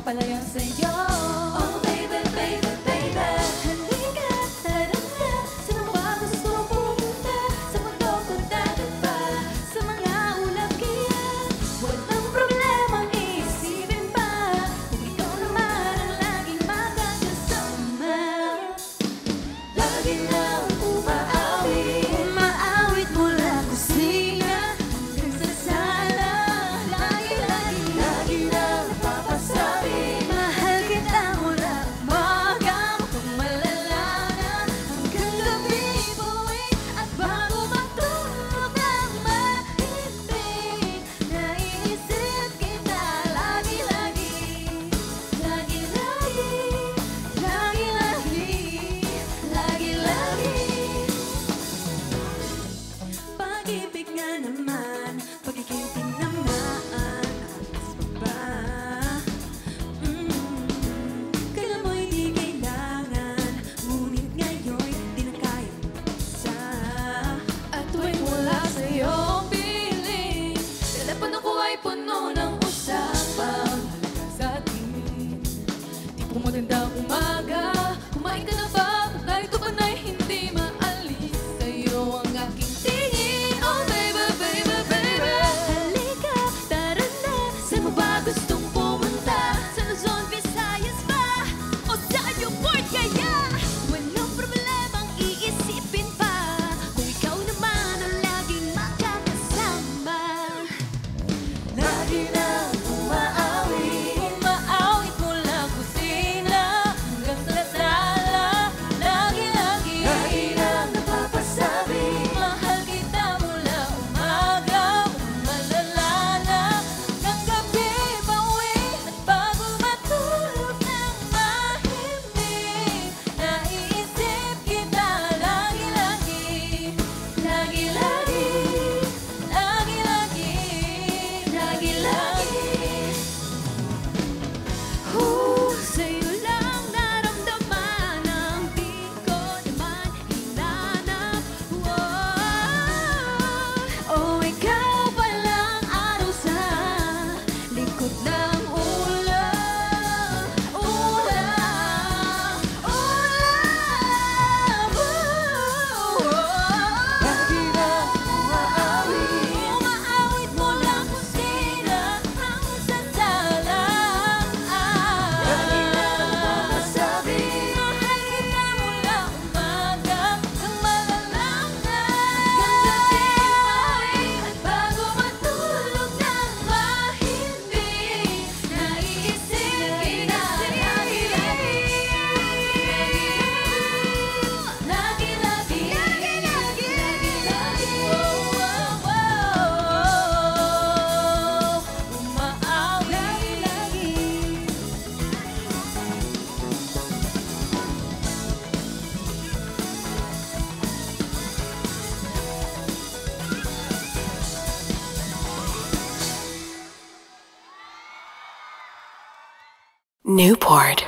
Palayan sa'yo. Oh baby, baby, baby, halika, tara na. Saan ba gusto mo pumunta? Sa mundo ko dagat pa, sa mga ulap kaya walang problemang iisipin pa. Kung ikaw naman ang laging makakasama. Lagi lang umaawit mula kusina hanggang sa sala. Lagi lang napapasabi. Magandang umaga, kumain ka na ba? Narito ka na'y hindi maalis sa'yo ang aking tingin. Oh baby, baby, baby, halika, tara na. Saan mo ba gustong pumunta? Sa Luzon, Visayas ba? O sa airport kaya? Walang problemang iisipin pa. Kung ikaw naman ang laging makakasama. Lagi lang umaawit mula kusina hanggang sa sala. Lagi lang napapasabi. Mahal kita mula umaga, umalala hanggang gabi. Pauwi at bago matulog ng mahimik, naiisip kita lagi-lagi. Sa'yo lang naramdaman ang di ko naman hinanap. Oh, ikaw palang araw sa likod ng ulam. Lagi lang umaawit mula kusina hanggang sa sala. Newport.